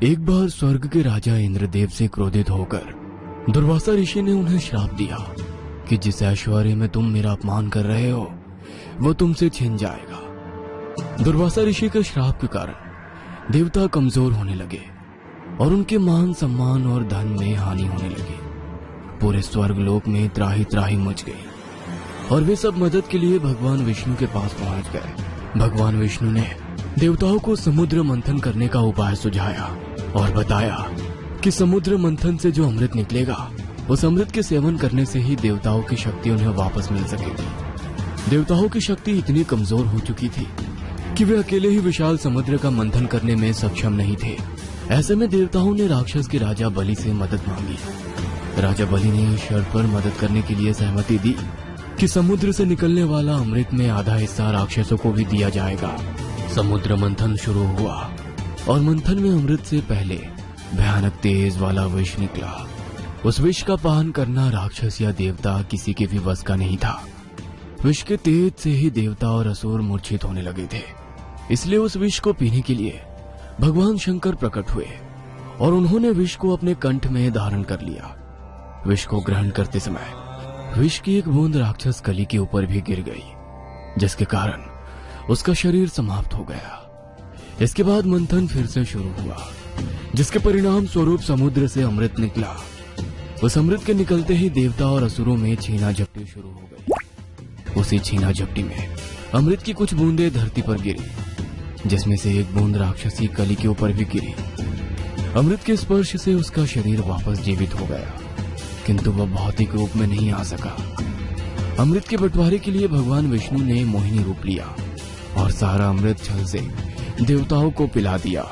एक बार स्वर्ग के राजा इंद्रदेव से क्रोधित होकर दुर्वासा ऋषि ने उन्हें श्राप दिया कि जिस ऐश्वर्य में तुम मेरा अपमान कर रहे हो वो तुमसे छिन जाएगा। दुर्वासा ऋषि के श्राप के कारण देवता कमजोर होने लगे और उनके मान सम्मान और धन में हानि होने लगी। पूरे स्वर्ग लोक में त्राही त्राही मच गई और वे सब मदद के लिए भगवान विष्णु के पास पहुंच गए। भगवान विष्णु ने देवताओं को समुद्र मंथन करने का उपाय सुझाया और बताया कि समुद्र मंथन से जो अमृत निकलेगा उस अमृत के सेवन करने से ही देवताओं की शक्ति उन्हें वापस मिल सकेगी। देवताओं की शक्ति इतनी कमजोर हो चुकी थी कि वे अकेले ही विशाल समुद्र का मंथन करने में सक्षम नहीं थे। ऐसे में देवताओं ने राक्षस के राजा बलि से मदद मांगी। राजा बलि ने इस शर्त पर मदद करने के लिए सहमति दी कि समुद्र से निकलने वाला अमृत में आधा हिस्सा राक्षसों को भी दिया जाएगा। समुद्र मंथन शुरू हुआ और मंथन में अमृत से पहले भयानक तेज वाला विष निकला। उस विष का पान करना राक्षस या देवता किसी के भी बस का नहीं था। विष के तेज से ही देवता और असुर मूर्छित होने लगे थे। इसलिए उस विष को पीने के लिए भगवान शंकर प्रकट हुए और उन्होंने विष को अपने कंठ में धारण कर लिया। विष को ग्रहण करते समय विष की एक बूंद राक्षस कली के ऊपर भी गिर गई, जिसके कारण उसका शरीर समाप्त हो गया। इसके बाद मंथन फिर से शुरू हुआ, जिसके परिणाम स्वरूप समुद्र से अमृत निकला। उस अमृत के निकलते ही देवता और असुरों में छीना झपटी शुरू हो गई। उसी छीना झपटी में अमृत की कुछ बूंदें धरती पर गिरी, जिसमें से एक बूंद राक्षसी कली के ऊपर भी गिरी। अमृत के स्पर्श से उसका शरीर वापस जीवित हो गया, किंतु वह भौतिक रूप में नहीं आ सका। अमृत के बंटवारे के लिए भगवान विष्णु ने मोहिनी रूप लिया और सारा अमृत छल से देवताओं को पिला दिया।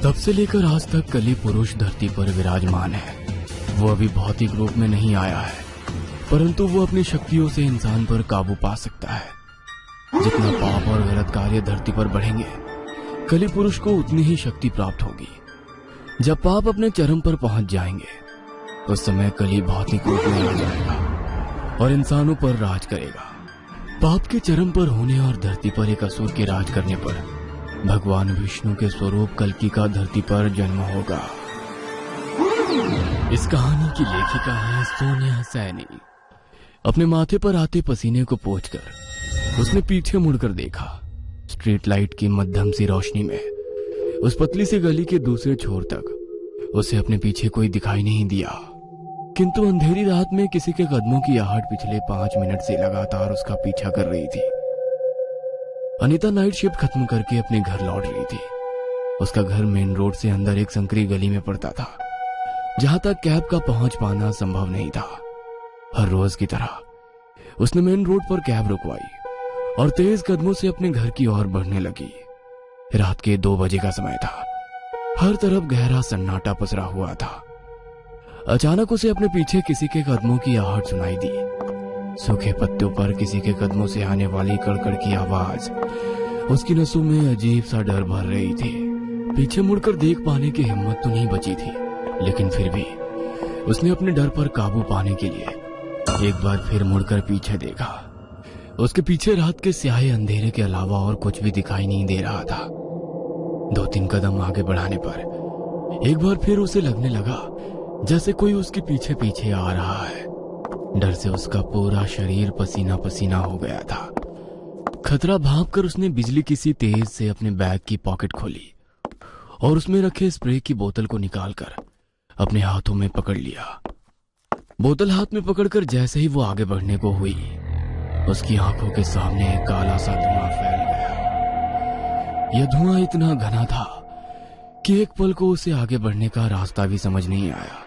तब से लेकर आज तक कली पुरुष धरती पर विराजमान है। वो अभी भौतिक रूप में नहीं आया है, परंतु वो अपनी शक्तियों से इंसान पर काबू पा सकता है। जितना पाप और गलत कार्य धरती पर बढ़ेंगे, कली पुरुष को उतनी ही शक्ति प्राप्त होगी। जब पाप अपने चरम पर पहुंच जाएंगे, उस समय कली भौतिक रूप में आ जाएगा और इंसानों पर राज करेगा। पाप के चरम पर होने और धरती पर एक असुर के राज करने पर भगवान विष्णु के स्वरूप कल्कि का धरती पर जन्म होगा। इस कहानी की लेखिका है सोनिया सैनी। अपने माथे पर आते पसीने को पोंछकर उसने पीछे मुड़कर देखा। स्ट्रीट लाइट की मध्यम सी रोशनी में उस पतली सी गली के दूसरे छोर तक उसे अपने पीछे कोई दिखाई नहीं दिया, किंतु अंधेरी रात में किसी के कदमों की आहट पिछले 5 मिनट से लगातार उसका पीछा कर रही थी। अनीता नाइट शिफ्ट खत्म करके अपने घर लौट रही थी। उसका घर मेन रोड से अंदर एक संकरी गली में पड़ता था, जहां तक कैब का पहुंच पाना संभव नहीं था। हर रोज की तरह उसने मेन रोड पर कैब रुकवाई और तेज कदमों से अपने घर की ओर बढ़ने लगी। रात के 2 बजे का समय था। हर तरफ गहरा सन्नाटा पसरा हुआ था। अचानक उसे अपने पीछे किसी के कदमों की आहट सुनाई दी। सूखे पत्तों पर किसी के कदमों से आने वाली कड़कड़ की आवाज उसकी नसों में अजीब सा डर भर रही थी। पीछे मुड़कर देख पाने की हिम्मत तो नहीं बची थी, लेकिन फिर भी उसने अपने डर पर काबू पाने के लिए एक बार फिर मुड़कर पीछे देखा। उसके पीछे रात के स्याहे अंधेरे के अलावा और कुछ भी दिखाई नहीं दे रहा था। 2-3 कदम आगे बढ़ाने पर एक बार फिर उसे लगने लगा जैसे कोई उसके पीछे पीछे आ रहा है। डर से उसका पूरा शरीर पसीना पसीना हो गया था। खतरा भांपकर उसने बिजली की सी तेज से अपने बैग की पॉकेट खोली और उसमें रखे स्प्रे की बोतल को निकालकर अपने हाथों में पकड़ लिया। बोतल हाथ में पकड़कर जैसे ही वो आगे बढ़ने को हुई, उसकी आंखों के सामने एक काला सा धुआं फैल गया। यह धुआं इतना घना था कि एक पल को उसे आगे बढ़ने का रास्ता भी समझ नहीं आया।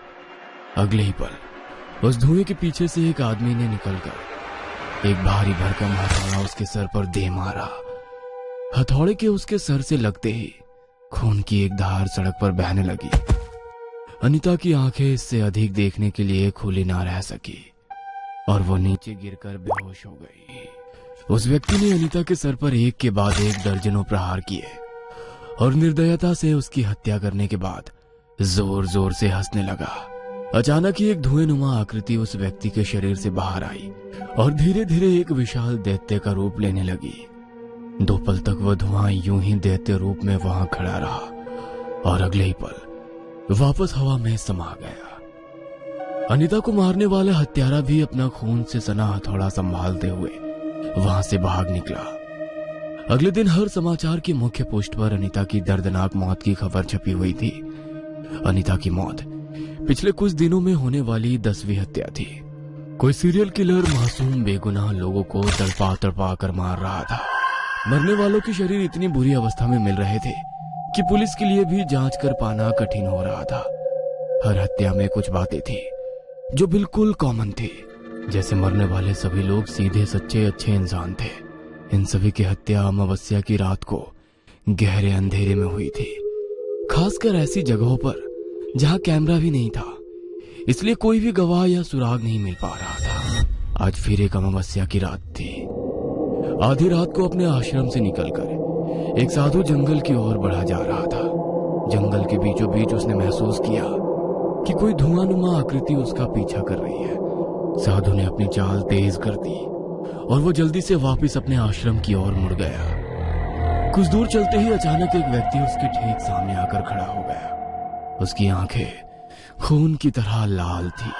अगले ही पल उस धुएं के पीछे से एक आदमी ने निकलकर एक भारी भरकम हथौड़ा उसके सर पर दे मारा। हथौड़े के उसके सर से लगते ही खून की एक धार सड़क पर बहने लगी। अनीता की आंखें इससे अधिक देखने के लिए खुली ना रह सकी और वो नीचे गिरकर बेहोश हो गई। उस व्यक्ति ने अनीता के सर पर एक के बाद एक दर्जनों प्रहार किए और निर्दयता से उसकी हत्या करने के बाद जोर जोर से हंसने लगा। अचानक ही एक धुएंनुमा आकृति उस व्यक्ति के शरीर से बाहर आई और धीरे धीरे एक विशाल दैत्य का रूप लेने लगी। 2 पल तक वह धुआं यूं ही दैत्य रूप में वहां खड़ा रहा और अगले ही पल वापस हवा में समा गया। अनीता को मारने वाला हत्यारा भी अपना खून से सना हथौड़ा संभालते हुए वहां से भाग निकला। अगले दिन हर समाचार की मुख्य पोस्ट पर अनीता की दर्दनाक मौत की खबर छपी हुई थी। अनीता की मौत पिछले कुछ दिनों में होने वाली 10वीं हत्या थी। कोई सीरियल किलर मासूम बेगुनाह लोगों को तड़पा तड़पा कर मार रहा था। मरने वालों के शरीर इतनी बुरी अवस्था में मिल रहे थे कि पुलिस के लिए भी जांच कर पाना कठिन हो रहा था। हर हत्या में कुछ बातें थी जो बिल्कुल कॉमन थी, जैसे मरने वाले सभी लोग सीधे सच्चे अच्छे इंसान थे। इन सभी की हत्या अमावस्या की रात को गहरे अंधेरे में हुई थी, खासकर ऐसी जगहों पर जहां कैमरा भी नहीं था, इसलिए कोई भी गवाह या सुराग नहीं मिल पा रहा था। आज फिर एक अमावस्या की रात थी। आधी रात को अपने आश्रम से निकलकर एक साधु जंगल की ओर बढ़ा जा रहा था। जंगल के बीचों बीच उसने महसूस किया कि कोई धुआंनुमा आकृति उसका पीछा कर रही है। साधु ने अपनी चाल तेज कर दी और वो जल्दी से वापस अपने आश्रम की ओर मुड़ गया। कुछ दूर चलते ही अचानक एक व्यक्ति उसके ठीक सामने आकर खड़ा हो गया। उसकी आंखें खून की तरह लाल थी।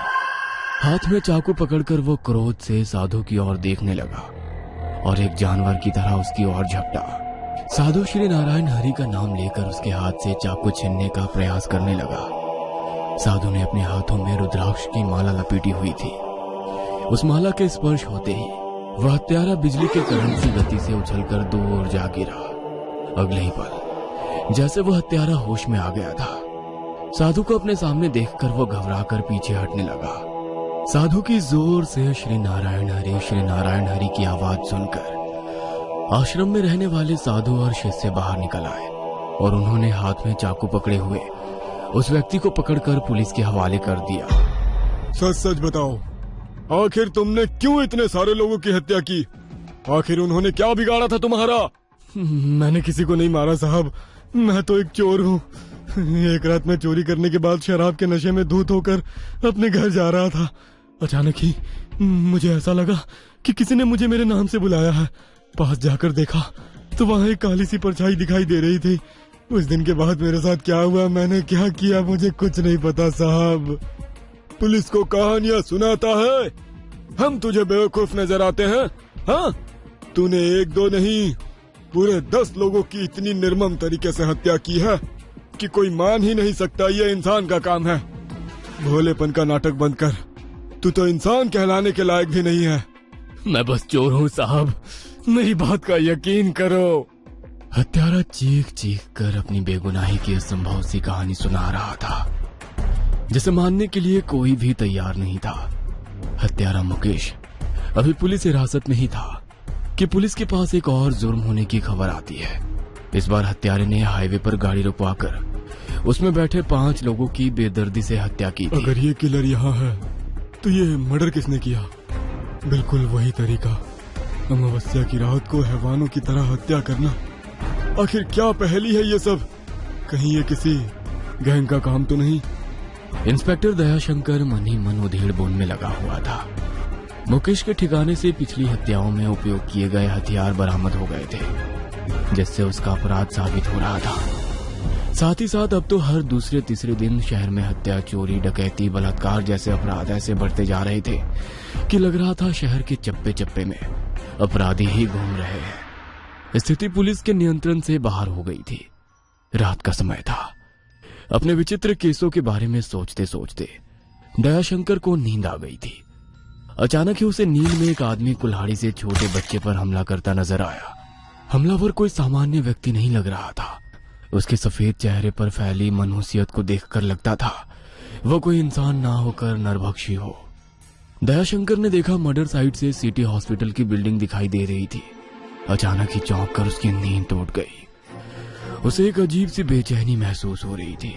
हाथ में चाकू पकड़कर वो क्रोध से साधु की ओर देखने लगा और एक जानवर की तरह उसकी ओर झपटा। साधु श्री नारायण हरि का नाम लेकर उसके हाथ से चाकू छीनने का प्रयास करने लगा। साधु ने अपने हाथों में रुद्राक्ष की माला लपेटी हुई थी। उस माला के स्पर्श होते ही वह हत्यारा बिजली के करंट की गति से उछलकर दूर जा गिरा। अगले ही पल जैसे वह हत्यारा होश में आ गया था, साधु को अपने सामने देखकर वो घबराकर पीछे हटने लगा। साधु की जोर से श्री नारायण हरि की आवाज सुनकर आश्रम में रहने वाले साधु और शिष्य बाहर निकल आए और उन्होंने हाथ में चाकू पकड़े हुए उस व्यक्ति को पकड़कर पुलिस के हवाले कर दिया। सच सच बताओ, आखिर तुमने क्यों इतने सारे लोगों की हत्या की? आखिर उन्होंने क्या बिगाड़ा था तुम्हारा? मैंने किसी को नहीं मारा साहब, मैं तो एक चोर हूँ। एक रात में चोरी करने के बाद शराब के नशे में धूत होकर अपने घर जा रहा था। अचानक ही मुझे ऐसा लगा कि किसी ने मुझे मेरे नाम से बुलाया है। पास जाकर देखा तो वहाँ एक काली सी परछाई दिखाई दे रही थी। उस दिन के बाद मेरे साथ क्या हुआ, मैंने क्या किया, मुझे कुछ नहीं पता साहब। पुलिस को कहानियां सुनाता है, हम तुझे बेवकूफ नजर आते हैं? हाँ, तूने एक दो नहीं पूरे 10 लोगों की इतनी निर्मम तरीके से हत्या की है कि कोई मान ही नहीं सकता ये इंसान का काम है। भोलेपन का नाटक बंद कर, तू तो इंसान कहलाने के लायक भी नहीं है। मैं बस चोर हूँ साहब, मेरी बात का यकीन करो। हत्यारा चीख चीख कर अपनी बेगुनाही की असंभव सी कहानी सुना रहा था, जिसे मानने के लिए कोई भी तैयार नहीं था। हत्यारा मुकेश अभी पुलिस हिरासत में ही था कि पुलिस के पास एक और जुर्म होने की खबर आती है। इस बार हत्यारे ने हाईवे पर गाड़ी रुकवाकर उसमें बैठे 5 लोगों की बेदर्दी से हत्या की थी। अगर ये किलर यहाँ है तो ये मर्डर किसने किया? बिल्कुल वही तरीका, अमावस्या की रात को हैवानों की तरह हत्या करना। आखिर क्या पहेली है ये सब? कहीं ये किसी गैंग का काम तो नहीं? इंस्पेक्टर दयाशंकर मन ही मन उधेड़ बोन में लगा हुआ था। मुकेश के ठिकाने से पिछली हत्याओं में उपयोग किए गए हथियार बरामद हो गए थे, जिससे उसका अपराध साबित हो रहा था। साथ ही साथ अब तो हर दूसरे तीसरे दिन शहर में हत्या, चोरी, डकैती, बलात्कार जैसे अपराध ऐसे बढ़ते जा रहे थे कि लग रहा था शहर के चप्पे चप्पे में अपराधी ही घूम रहे हैं। स्थिति पुलिस के नियंत्रण से बाहर हो गई थी। रात का समय था। अपने विचित्र केसों के बारे में सोचते सोचते दयाशंकर को नींद आ गई थी। अचानक ही उसे नींद में एक आदमी कुल्हाड़ी से छोटे बच्चे पर हमला करता नजर आया। हमलावर कोई सामान्य व्यक्ति नहीं लग रहा था। उसके सफेद चेहरे पर फैली मनहूसियत को देखकर लगता था वो कोई इंसान ना होकर नरभक्षी हो। दयाशंकर ने देखा मर्डर साइट से सिटी हॉस्पिटल की बिल्डिंग दिखाई दे रही थी। अचानक ही चौंक कर उसकी नींद टूट गई। उसे एक अजीब सी बेचैनी महसूस हो रही थी।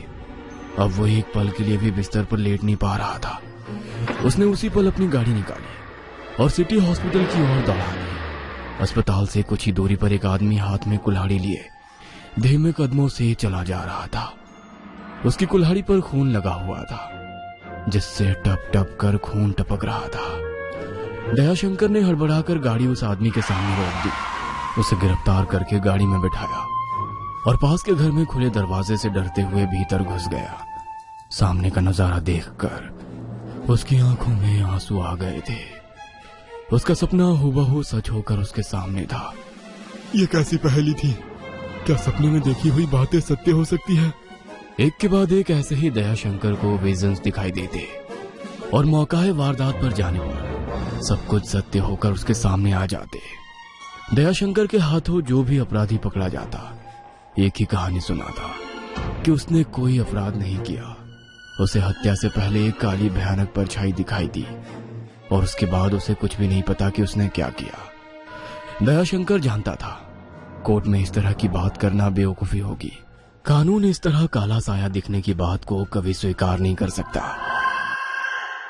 अब वो एक पल के लिए भी बिस्तर पर लेट नहीं पा रहा था। उसने उसी पल अपनी गाड़ी निकाली और सिटी हॉस्पिटल की ओर दौड़ा ली। अस्पताल से कुछ ही दूरी पर एक आदमी हाथ में कुल्हाड़ी लिए धीमे कदमों से चला जा रहा था। उसकी कुल्हाड़ी पर खून लगा हुआ था, जिससे टप टप कर खून टपक रहा था। दयाशंकर ने हड़बड़ाकर गाड़ी उस आदमी के सामने रोक दी, उसे गिरफ्तार करके गाड़ी में बिठाया और पास के घर में खुले दरवाजे से डरते हुए भीतर घुस गया। सामने का नजारा देखकर उसकी आंखों में आंसू आ गए थे। उसका सपना हूबहू सच होकर उसके सामने था। ये कैसी पहेली थी? क्या सपने में देखी हुई बातें सत्य हो सकती है? एक के बाद एक ऐसे ही दयाशंकर को विजन्स दिखाई देते और मौका वारदात पर जाने पर सब कुछ सत्य होकर उसके सामने आ जाते। दयाशंकर के हाथों जो भी अपराधी पकड़ा जाता एक ही कहानी सुनाता कि उसने कोई अपराध नहीं किया। उसे हत्या से पहले एक काली भयानक परछाई दिखाई दी और उसके बाद उसे कुछ भी नहीं पता कि उसने क्या किया। दयाशंकर जानता था कोर्ट में इस तरह की बात करना बेवकूफी होगी। कानून इस तरह काला साया दिखने की बात को कभी स्वीकार नहीं कर सकता।